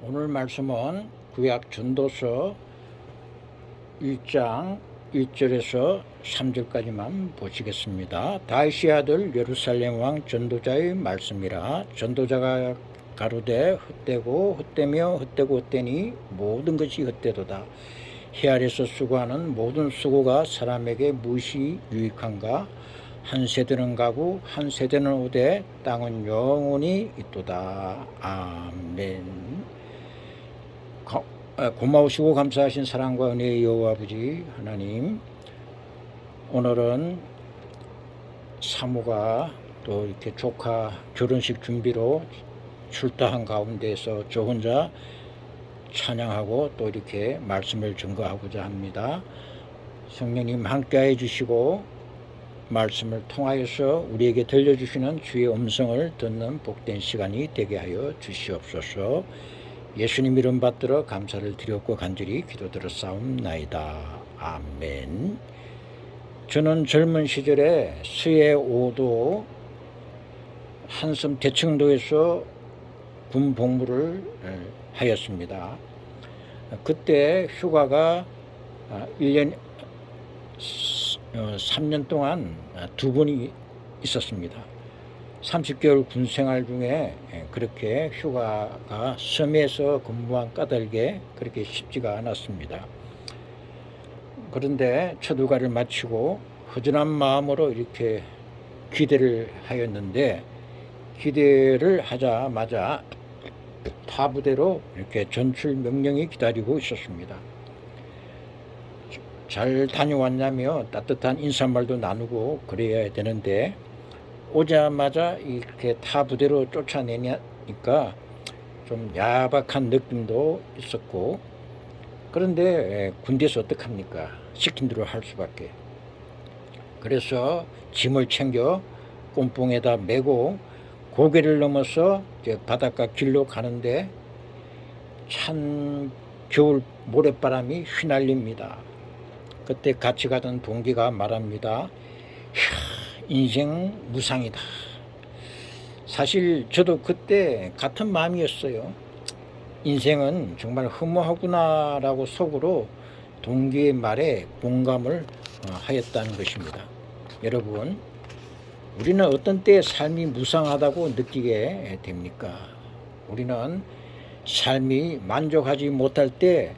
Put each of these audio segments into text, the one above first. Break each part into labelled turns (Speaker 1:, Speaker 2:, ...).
Speaker 1: 오늘 말씀은 구약 전도서 1장 1절에서 3절까지만 보시겠습니다. 다윗의 아들 예루살렘 왕 전도자의 말씀이라. 전도자가 가로되 헛되고 헛되며 헛되고 헛되니 모든 것이 헛되도다. 해 아래서 수고하는 모든 수고가 사람에게 무엇이 유익한가? 한 세대는 가고 한 세대는 오되 땅은 영원히 있도다. 아멘. 고마우시고 감사하신 사랑과 은혜의 여호와 아버지 하나님, 오늘은 사모가 또 이렇게 조카 결혼식 준비로 출타한 가운데서 저 혼자 찬양하고 또 이렇게 말씀을 증거하고자 합니다. 성령님 함께해 주시고 말씀을 통하여서 우리에게 들려주시는 주의 음성을 듣는 복된 시간이 되게 하여 주시옵소서. 예수님 이름 받들어 감사를 드렸고 간절히 기도드려 싸움나이다. 아멘. 저는 젊은 시절에 수해 5도 한섬 대청도에서 군 복무를 하였습니다. 그때 휴가가 1년 3년 동안 2번이 있었습니다. 30개월 군 생활 중에 그렇게 휴가가 섬에서 근무한 까닭에 그렇게 쉽지가 않았습니다. 그런데 첫 휴가를 마치고 허전한 마음으로 이렇게 기대를 하였는데, 기대를 하자마자 타 부대로 이렇게 전출 명령이 기다리고 있었습니다. 잘 다녀왔냐며 따뜻한 인사말도 나누고 그래야 되는데, 오자마자 이렇게 타 부대로 쫓아내니까 좀 야박한 느낌도 있었고, 그런데 군대에서 어떡합니까? 시킨 대로 할 수밖에. 그래서 짐을 챙겨 꼼봉에다 메고 고개를 넘어서 이제 바닷가 길로 가는데 찬 겨울 모래바람이 휘날립니다. 그때 같이 가던 동기가 말합니다. 인생 무상이다. 사실 저도 그때 같은 마음이었어요. 인생은 정말 허무하구나 라고 속으로 동기의 말에 공감을 하였다는 것입니다. 여러분, 우리는 어떤 때에 삶이 무상하다고 느끼게 됩니까? 우리는 삶이 만족하지 못할 때,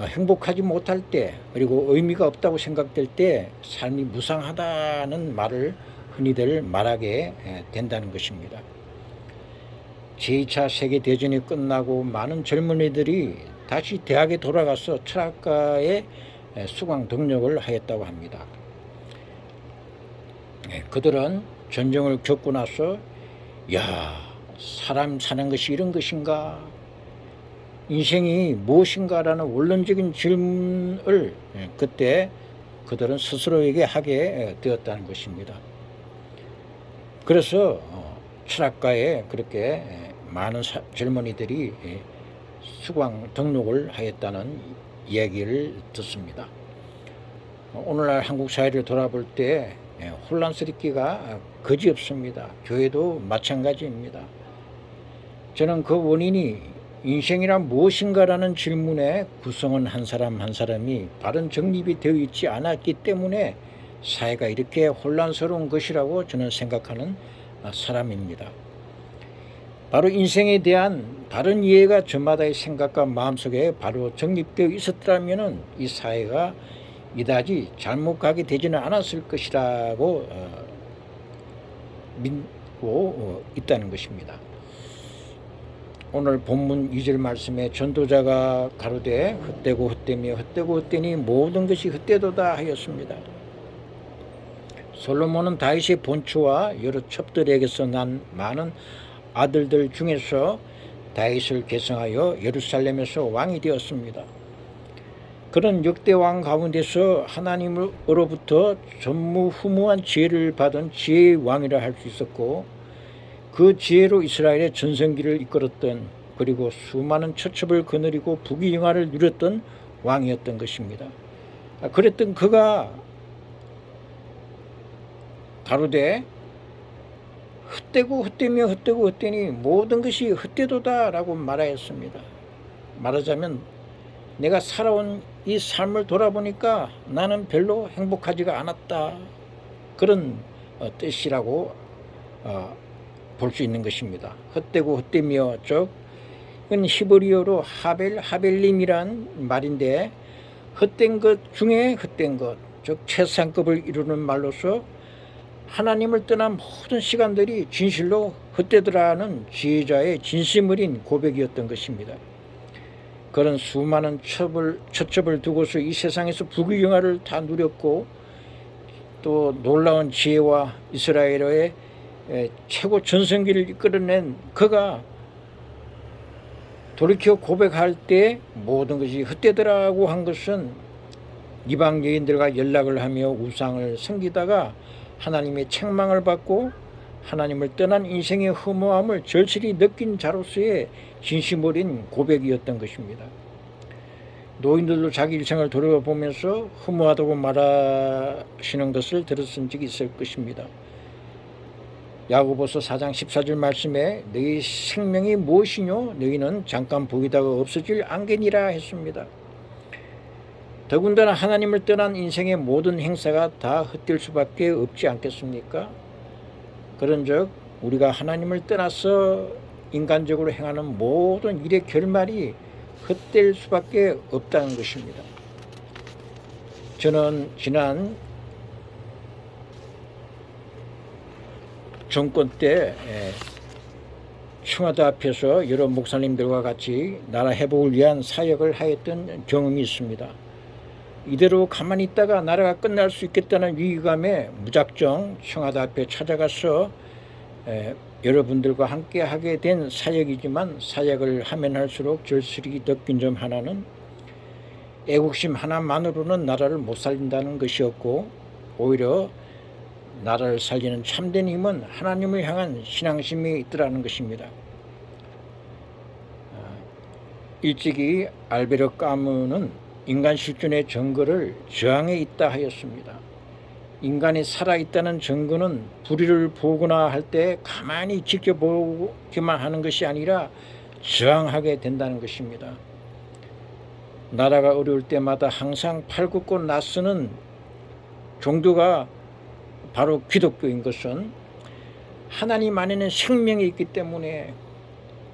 Speaker 1: 행복하지 못할 때, 그리고 의미가 없다고 생각될 때 삶이 무상하다는 말을 흔히들 말하게 된다는 것입니다. 제2차 세계대전이 끝나고 많은 젊은이들이 다시 대학에 돌아가서 철학과에 수강 등록을 하였다고 합니다. 그들은 전쟁을 겪고 나서 사람 사는 것이 이런 것인가? 인생이 무엇인가라는 원론적인 질문을 그때 그들은 스스로에게 하게 되었다는 것입니다. 그래서 철학과에 그렇게 많은 젊은이들이 수강 등록을 하였다는 이야기를 듣습니다. 오늘날 한국 사회를 돌아볼 때 혼란스럽기가 그지없습니다. 교회도 마찬가지입니다. 저는 그 원인이 인생이란 무엇인가라는 질문에 구성은 한 사람 한 사람이 바른 정립이 되어 있지 않았기 때문에 사회가 이렇게 혼란스러운 것이라고 저는 생각하는 사람입니다. 바로 인생에 대한 바른 이해가 저마다의 생각과 마음속에 바로 정립되어 있었더라면 이 사회가 이다지 잘못 가게 되지는 않았을 것이라고 믿고 있다는 것입니다. 오늘 본문 2절 말씀에 전도자가 가로되 헛되고 헛되며 헛되고 헛되니 모든 것이 헛되도다 하였습니다. 솔로몬은 다윗의 본처와 여러 첩들에게서 난 많은 아들들 중에서 다윗을 계승하여 예루살렘에서 왕이 되었습니다. 그런 역대 왕 가운데서 하나님으로부터 전무후무한 지혜를 받은 지혜의 왕이라 할 수 있었고, 그 지혜로 이스라엘의 전성기를 이끌었던, 그리고 수많은 처첩을 거느리고 부귀영화를 누렸던 왕이었던 것입니다. 그랬던 그가 가로되 헛되고 헛되며 헛되고 헛되니 모든 것이 헛되도다라고 말하였습니다. 말하자면 내가 살아온 이 삶을 돌아보니까 나는 별로 행복하지가 않았다. 그런 뜻이라고 볼 수 있는 것입니다. 헛되고 헛되며 즉 이건 히브리어로 하벨림이란 말인데 헛된 것 중에 헛된 것, 즉 최상급을 이루는 말로서 하나님을 떠난 모든 시간들이 진실로 헛되더라는 지혜자의 진심 어린 고백이었던 것입니다. 그런 수많은 처첩을 두고서 이 세상에서 부귀영화를 다 누렸고 또 놀라운 지혜와 이스라엘의 최고 전성기를 이끌어낸 그가 돌이켜 고백할 때 모든 것이 헛되더라고 한 것은 이방 여인들과 연락을 하며 우상을 섬기다가 하나님의 책망을 받고 하나님을 떠난 인생의 허무함을 절실히 느낀 자로서의 진심 어린 고백이었던 것입니다. 노인들도 자기 일생을 돌아보면서 허무하다고 말하시는 것을 들었은 적이 있을 것입니다. 야고보서 4장 14절 말씀에 너희 생명이 무엇이뇨? 너희는 잠깐 보이다가 없어질 안개니라 했습니다. 더군다나 하나님을 떠난 인생의 모든 행사가 다 헛될 수밖에 없지 않겠습니까? 그런즉 우리가 하나님을 떠나서 인간적으로 행하는 모든 일의 결말이 헛될 수밖에 없다는 것입니다. 저는 지난 정권 때 청와대 앞에서 여러 목사님들과 같이 나라 회복을 위한 사역을 하였던 경험이 있습니다. 이대로 가만히 있다가 나라가 끝날 수 있겠다는 위기감에 무작정 청와대 앞에 찾아가서 여러분들과 함께 하게 된 사역이지만 사역을 하면 할수록 절실히 느낀 점 하나는 애국심 하나만으로는 나라를 못 살린다는 것이었고 오히려 나라를 살리는 참된 힘은 하나님을 향한 신앙심이 있더라는 것입니다. 일찍이 알베르 까무는 인간 실존의 증거를 저항에 있다 하였습니다. 인간이 살아있다는 증거는 불의를 보거나 할 때 가만히 지켜보기만 하는 것이 아니라 저항하게 된다는 것입니다. 나라가 어려울 때마다 항상 팔굽고 나서는 종교가 바로 기독교인 것은 하나님 안에는 생명이 있기 때문에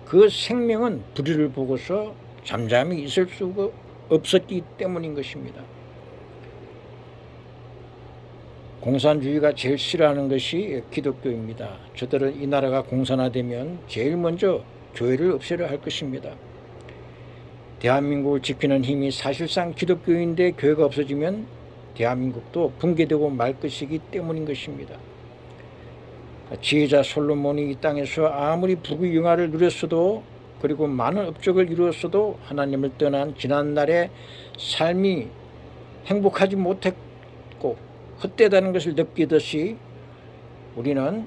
Speaker 1: 그 생명은 불의를 보고서 잠잠히 있을 수가 없었기 때문인 것입니다. 공산주의가 제일 싫어하는 것이 기독교입니다. 저들은 이 나라가 공산화되면 제일 먼저 교회를 없애려 할 것입니다. 대한민국을 지키는 힘이 사실상 기독교인데 교회가 없어지면 대한민국도 붕괴되고 말 것이기 때문인 것입니다. 지혜자 솔로몬이 이 땅에서 아무리 부귀영화를 누렸어도 그리고 많은 업적을 이루었어도 하나님을 떠난 지난날의 삶이 행복하지 못했고 헛되다는 것을 느끼듯이 우리는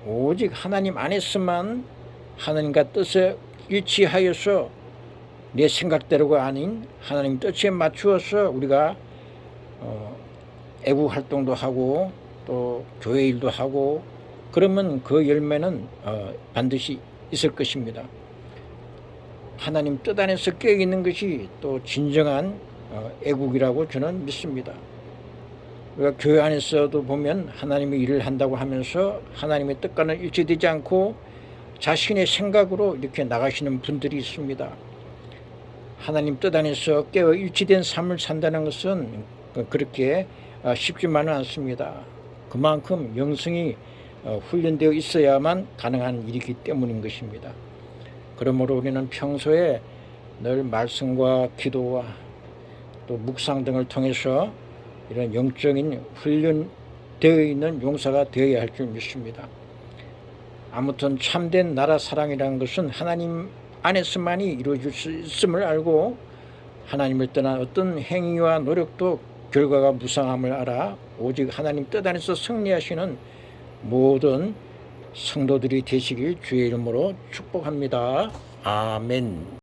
Speaker 1: 오직 하나님 안에서만 하나님과 뜻에 일치하여서 내 생각대로가 아닌 하나님 뜻에 맞추어서 우리가 애국 활동도 하고 또 교회 일도 하고 그러면 그 열매는 반드시 있을 것입니다. 하나님 뜻 안에서 깨어있는 것이 또 진정한 애국이라고 저는 믿습니다. 우리가 교회 안에서도 보면 하나님의 일을 한다고 하면서 하나님의 뜻과는 일치되지 않고 자신의 생각으로 이렇게 나가시는 분들이 있습니다. 하나님 뜻 안에서 깨어 일치된 삶을 산다는 것은 그렇게 쉽지만은 않습니다. 그만큼 영성이 훈련되어 있어야만 가능한 일이기 때문인 것입니다. 그러므로 우리는 평소에 늘 말씀과 기도와 또 묵상 등을 통해서 이런 영적인 훈련되어 있는 용사가 되어야 할 줄 믿습니다. 아무튼 참된 나라 사랑이라는 것은 하나님 안에서만이 이루어질 수 있음을 알고 하나님을 떠난 어떤 행위와 노력도 결과가 무상함을 알아 오직 하나님 뜻 안에서 승리하시는 모든 성도들이 되시길 주의 이름으로 축복합니다. 아멘.